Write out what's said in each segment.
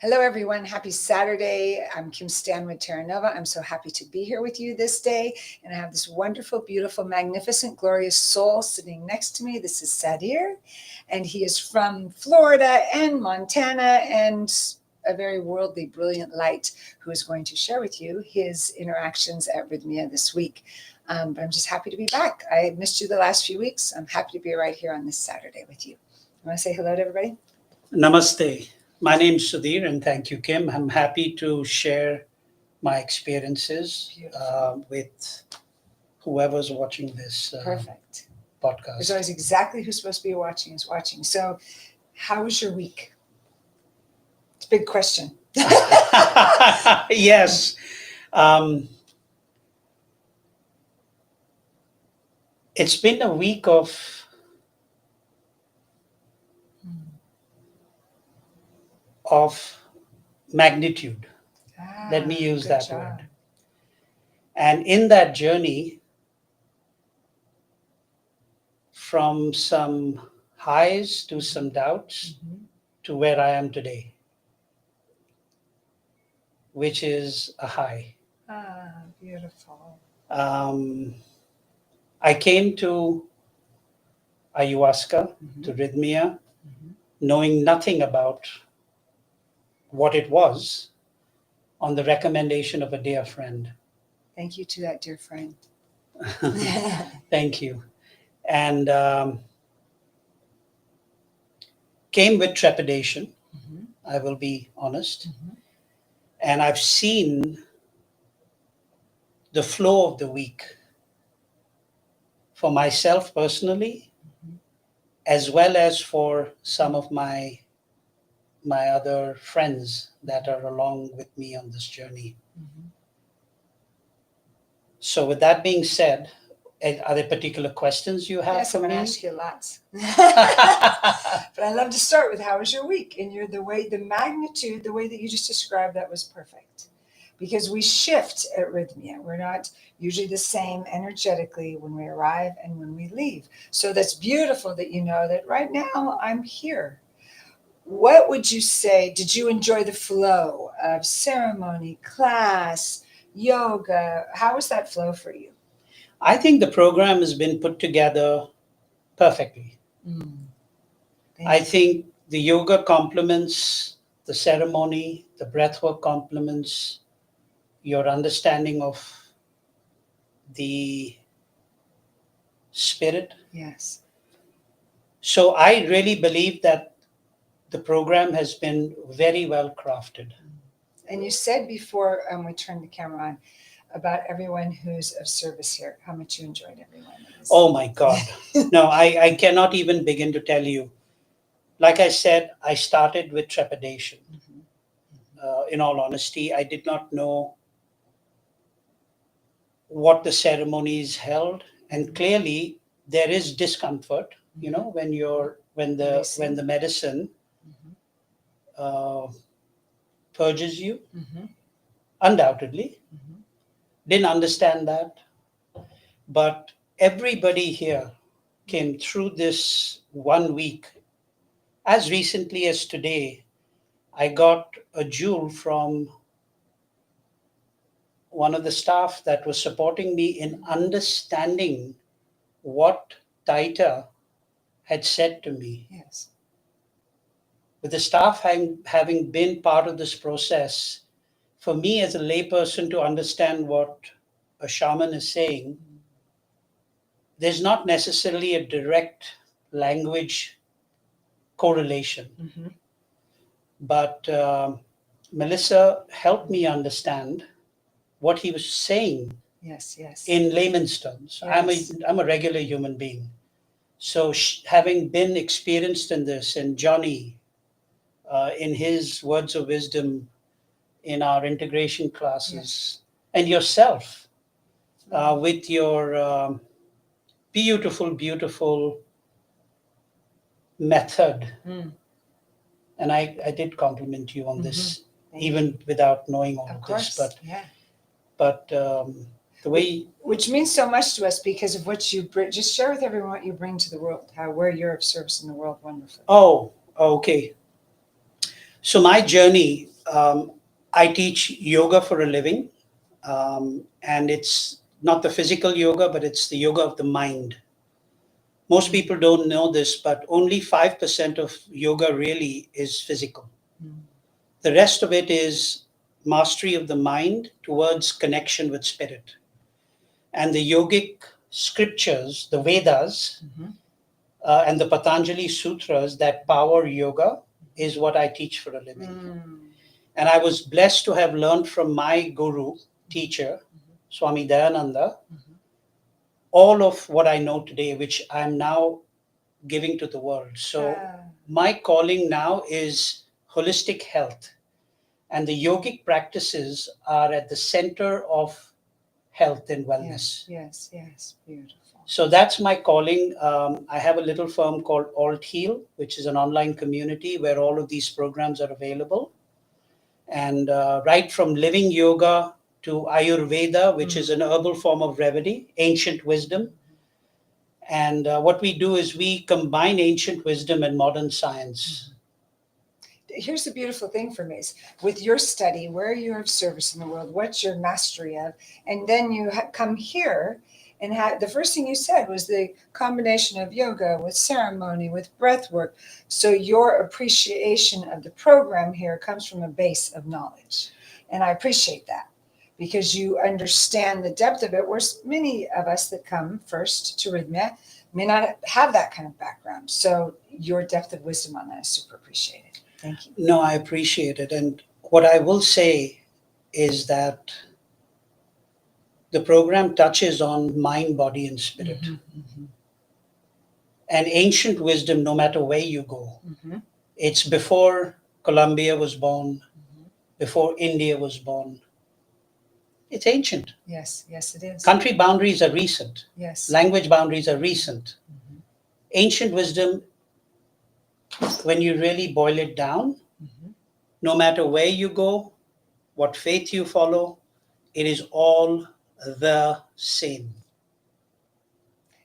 Hello, everyone. Happy Saturday. I'm Kim Stanwood, Terranova. I'm so happy to be here with you this day. And I have this wonderful, beautiful, magnificent, glorious soul sitting next to me. This is Sadir, and he is from Florida and Montana and a very worldly, brilliant light who is going to share with you his interactions at Rythmia this week. But I'm just happy to be back. I missed you the last few weeks. I'm happy to be right here on this Saturday with you. You want to say hello to everybody? Namaste. My name is Sudhir, and thank you, Kim. I'm happy to share my experiences with whoever's watching this Perfect. podcast. There's always exactly who's supposed to be watching is watching. So, how was your week? It's a big question. Yes. It's been a week of magnitude. Let me use that word. And in that journey, from some highs to some doubts to where I am today, which is a high. Beautiful. I came to ayahuasca, to rythmia, knowing nothing about what it was, on the recommendation of a dear friend. Thank you to that dear friend. Thank you. And came with trepidation, I will be honest. And I've seen the flow of the week for myself personally, as well as for some of my other friends that are along with me on this journey. So with that being said, are there particular questions you have Yes, for I'm going me? to ask you lots. But I love to start with how was your week? And the magnitude, the way that you just described that was perfect. Because we shift at Rythmia. We're not usually the same energetically when we arrive and when we leave. So that's beautiful that you know that right now I'm here. What would you say? Did you enjoy the flow of ceremony, class, yoga? How was that flow for you? I think the program has been put together perfectly. I think the yoga complements the ceremony, the breathwork complements your understanding of the spirit. Yes. So I really believe that the program has been very well crafted. And you said before we turned the camera on about everyone who's of service here, how much you enjoyed everyone. Oh my God. No, I cannot even begin to tell you. Like I said, I started with trepidation. In all honesty, I did not know what the ceremonies held, and clearly there is discomfort. You know, when the medicine purges you, undoubtedly. Didn't understand that, but everybody here came through this 1 week. As recently as today, I got a jewel from one of the staff that was supporting me in understanding what Taita had said to me. Yes. With the staff having been part of this process, for me as a layperson to understand what a shaman is saying, there's not necessarily a direct language correlation. But Melissa helped me understand what he was saying. Yes. In layman's terms. Yes. I'm a regular human being. So having been experienced in this, and Johnny, in his words of wisdom in our integration classes, and yourself with your beautiful method. And I did compliment you on this, even without knowing all of this. But the way, which means so much to us because of what you bring. Just share with everyone what you bring to the world, where you're of service in the world wonderfully. Oh, okay. So my journey I teach yoga for a living, and it's not the physical yoga, but it's the yoga of the mind. Most people don't know this, but only 5% of yoga really is physical. The rest of it is mastery of the mind towards connection with spirit. And the yogic scriptures, the Vedas, and the Patanjali Sutras that power yoga is what I teach for a living. And I was blessed to have learned from my guru, teacher, Swami Dayananda, all of what I know today, which I'm now giving to the world. So my calling now is holistic health. And the yogic practices are at the center of health and wellness. Yes, beautiful. So that's my calling. I have a little firm called Alt Heal, which is an online community where all of these programs are available. And right from living yoga to Ayurveda, which is an herbal form of remedy, ancient wisdom. And what we do is we combine ancient wisdom and modern science. Here's the beautiful thing for me is with your study, where are you of service in the world, what's your mastery of, and then you come here and the first thing you said was the combination of yoga with ceremony, with breath work. So your appreciation of the program here comes from a base of knowledge. And I appreciate that because you understand the depth of it, where many of us that come first to Rythmia may not have that kind of background. So your depth of wisdom on that is super appreciated. Thank you. No, I appreciate it. And what I will say is that the program touches on mind, body, and spirit. And ancient wisdom, no matter where you go, it's before Colombia was born, before India was born. It's ancient. Yes, it is. Country boundaries are recent. Yes. Language boundaries are recent. Ancient wisdom, when you really boil it down, no matter where you go, what faith you follow, it is all the same.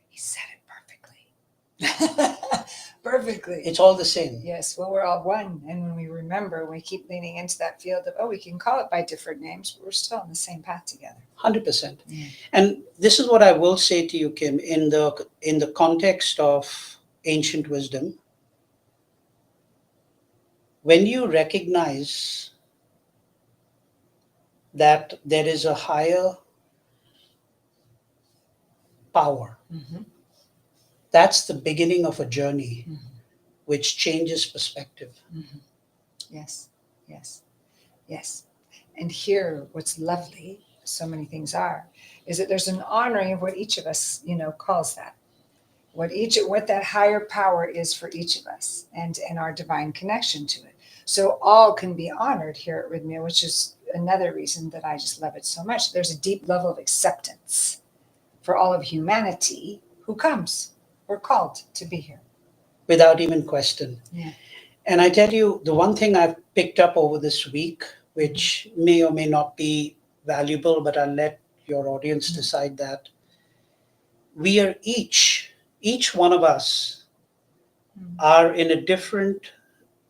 He said it perfectly. Perfectly. It's all the same. Yes, well, we're all one. And when we remember, we keep leaning into that field of, we can call it by different names, but we're still on the same path together. 100%. And this is what I will say to you, Kim, in the context of ancient wisdom. When you recognize that there is a higher power, that's the beginning of a journey which changes perspective. Yes. And here, what's lovely, so many things are, is that there's an honoring of what each of us, calls that. What that higher power is for each of us and our divine connection to it. So all can be honored here at Rythmia, which is another reason that I just love it so much. There's a deep level of acceptance for all of humanity who comes. We're called to be here. Without even question. Yeah. And I tell you, the one thing I've picked up over this week, which may or may not be valuable, but I'll let your audience decide that. We are each one of us are in a different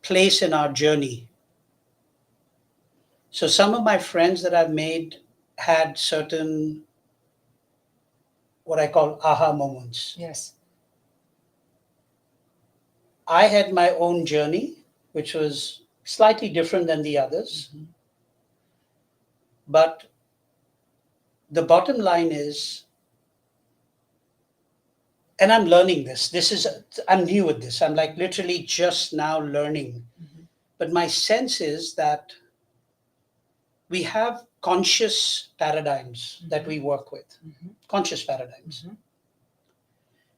place in our journey. So some of my friends that I've made had certain, what I call aha moments. Yes. I had my own journey, which was slightly different than the others. But the bottom line is, and I'm learning this. I'm new at this. I'm like literally just now learning. But my sense is that we have conscious paradigms that we work with, conscious paradigms.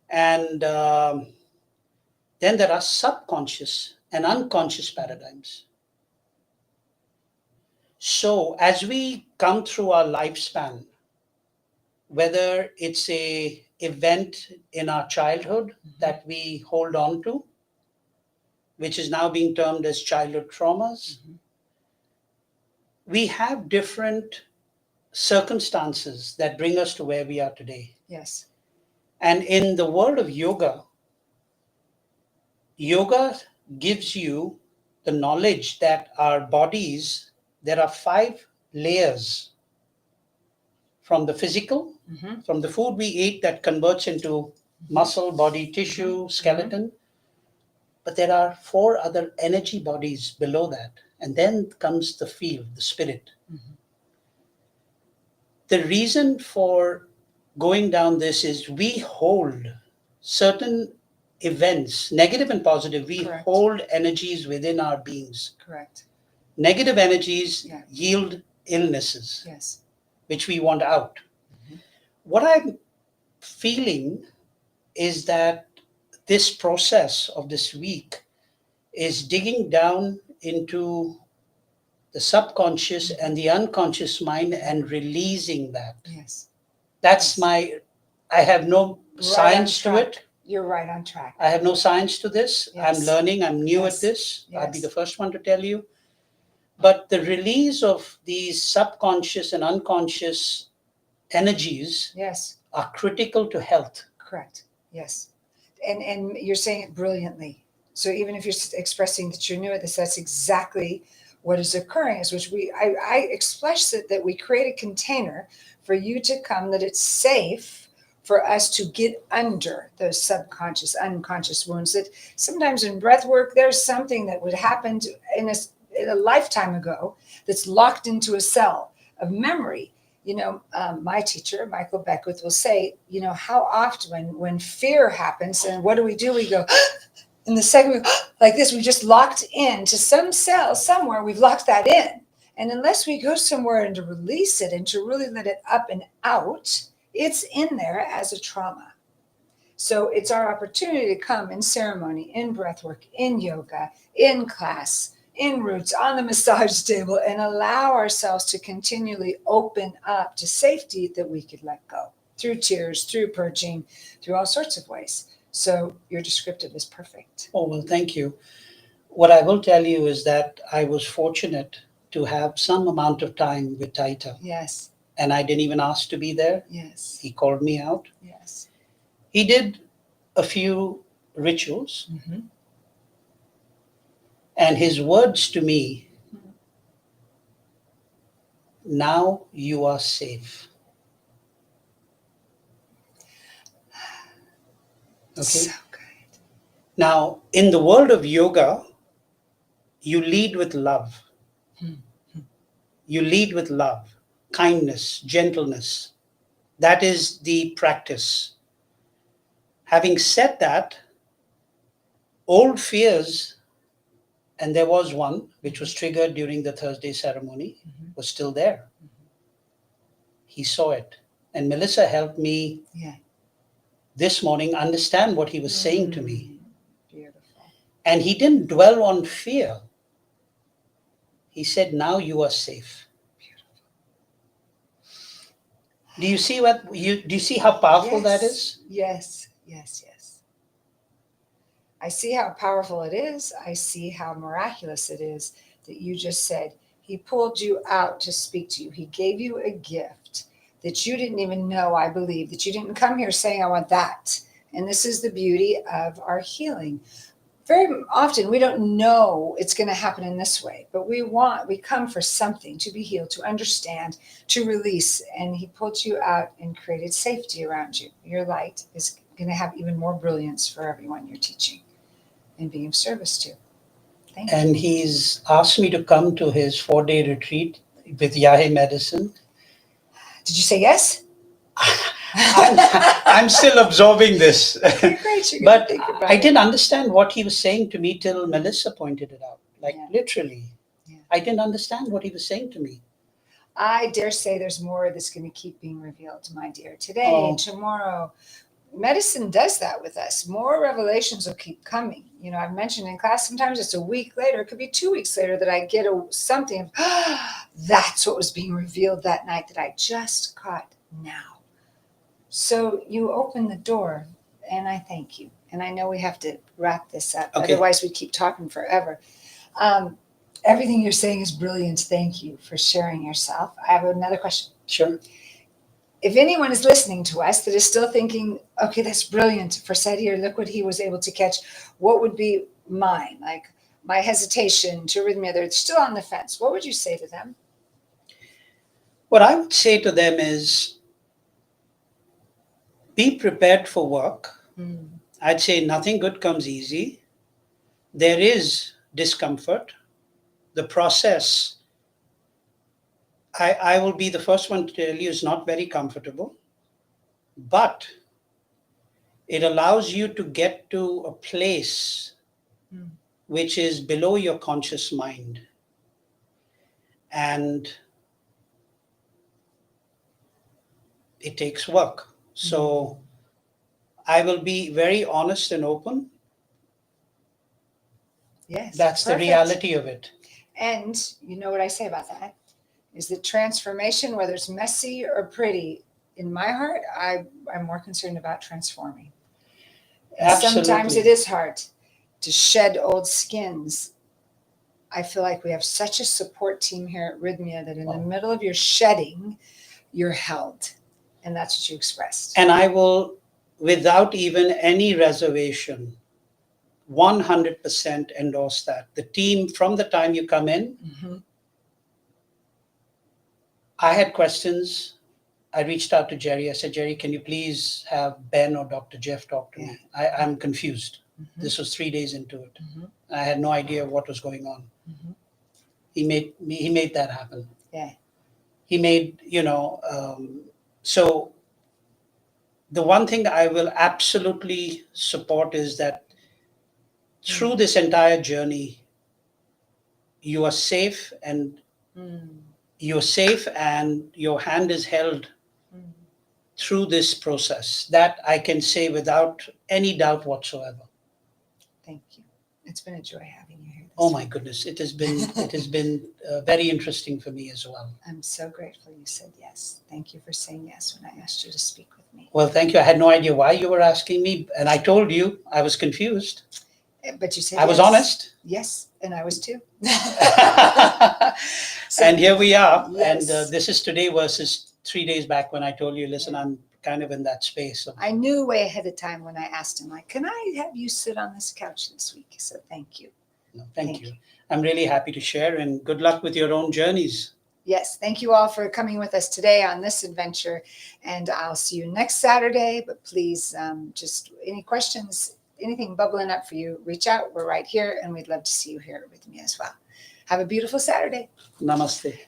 And then there are subconscious and unconscious paradigms. So as we come through our lifespan, whether it's a event in our childhood that we hold on to, which is now being termed as childhood traumas, we have different circumstances that bring us to where we are today. Yes. And in the world of yoga, yoga gives you the knowledge that our bodies, there are 5 layers from the physical, from the food we eat that converts into muscle, body, tissue, skeleton. But there are 4 other energy bodies below that. And then comes the field, the spirit. The reason for going down this is we hold certain events, negative and positive, we Correct. hold energies within our beings. Correct. Negative energies Yeah. yield illnesses, Yes. which we want out. What I'm feeling is that this process of this week is digging down into the subconscious and the unconscious mind and releasing that. Yes. That's Yes. I have no Right science on to track. it. You're right on track. I have no science to this. I'm Yes. learning. I'm new Yes. at this. I'll be Yes. the first one to tell you. But the release of these subconscious and unconscious energies Yes. are critical to health. Correct. Yes. And you're saying it brilliantly. So even if you're expressing that you're new at this, that's exactly what is occurring. Is which I express it that we create a container for you to come, that it's safe for us to get under those subconscious, unconscious wounds. That sometimes in breath work, there's something that would happen in a lifetime ago that's locked into a cell of memory. My teacher, Michael Beckwith, will say, how often when fear happens, and what do? We go, and the second we go, like this, we just locked into some cell somewhere, we've locked that in. And unless we go somewhere and to release it and to really let it up and out, it's in there as a trauma. So it's our opportunity to come in ceremony, in breathwork, in yoga, in class, in roots, on the massage table, and allow ourselves to continually open up to safety that we could let go through tears, through purging, through all sorts of ways. So your descriptive is perfect. Oh, well, thank you. What I will tell you is that I was fortunate to have some amount of time with Taita. Yes. And I didn't even ask to be there. Yes. He called me out. Yes. He did a few rituals. And his words to me, now you are safe. Okay. So good. Now, in the world of yoga, you lead with love. You lead with love, kindness, gentleness. That is the practice. Having said that, old fears, and there was one which was triggered during the Thursday ceremony, was still there. He saw it. And Melissa helped me this morning understand what he was saying to me. Beautiful. And he didn't dwell on fear. He said, now you are safe. Do you see do you see how powerful that is? Yes. I see how powerful it is. I see how miraculous it is that you just said he pulled you out to speak to you. He gave you a gift that you didn't even know, I believe, that you didn't come here saying, I want that. And this is the beauty of our healing. Very often we don't know it's going to happen in this way, but we come for something, to be healed, to understand, to release. And he pulled you out and created safety around you. Your light is going to have even more brilliance for everyone you're teaching and being of service to. Thank you. And he's asked me to come to his 4-day retreat with Yahe Medicine. Did you say yes? I'm still absorbing this. Great. But I didn't understand what he was saying to me till Melissa pointed it out. Literally. Yeah. I didn't understand what he was saying to me. I dare say there's more that's going to keep being revealed, my dear, today and tomorrow. Medicine does that with us. More revelations will keep coming. I've mentioned in class, sometimes it's a week later, it could be 2 weeks later that I get something of, that's what was being revealed that night that I just caught now. So you open the door, and I thank you. And I know we have to wrap this up. Okay. Otherwise, we keep talking forever. Everything you're saying is brilliant. Thank you for sharing yourself. I have another question. Sure. If anyone is listening to us that is still thinking, okay, that's brilliant for Sadir, look what he was able to catch, what would be mine? Like, my hesitation to rythmia, they're still on the fence, what would you say to them? What I would say to them is be prepared for work. I'd say nothing good comes easy. There is discomfort. The process, I will be the first one to tell you, is not very comfortable, but it allows you to get to a place which is below your conscious mind. And it takes work. So I will be very honest and open. Yes, That's the perfect. reality of it. And you know what I say about that is that transformation, whether it's messy or pretty, in my heart, I'm more concerned about transforming. And Absolutely. sometimes it is hard to shed old skins. I feel like we have such a support team here at Rythmia that in the middle of your shedding, you're held. And that's what you expressed. And I will, without even any reservation, 100% endorse that. The team, from the time you come in, I had questions. I reached out to Jerry. I said, Jerry, can you please have Ben or Dr. Jeff talk to me? I'm confused. This was 3 days into it. I had no idea what was going on. He made that happen. Yeah. He made, so the one thing I will absolutely support is that through this entire journey, you are safe and your hand is held through this process. That I can say without any doubt whatsoever. Thank you. It's been a joy having you here. Oh my goodness, it has been very interesting for me as well. I'm so grateful you said yes. Thank you for saying yes when I asked you to speak with me. Well, thank you. I had no idea why you were asking me, and I told you I was confused. But you said I was honest. Yes, and I was too. And here we are. Yes. And this is today versus 3 days back when I told you, listen, I'm kind of in that space. So. I knew way ahead of time when I asked him, like, can I have you sit on this couch this week? So thank you. No, thank you. I'm really happy to share, and good luck with your own journeys. Yes, thank you all for coming with us today on this adventure. And I'll see you next Saturday. But please, just any questions, anything bubbling up for you, reach out. We're right here, and we'd love to see you here with me as well. Have a beautiful Saturday. Namaste.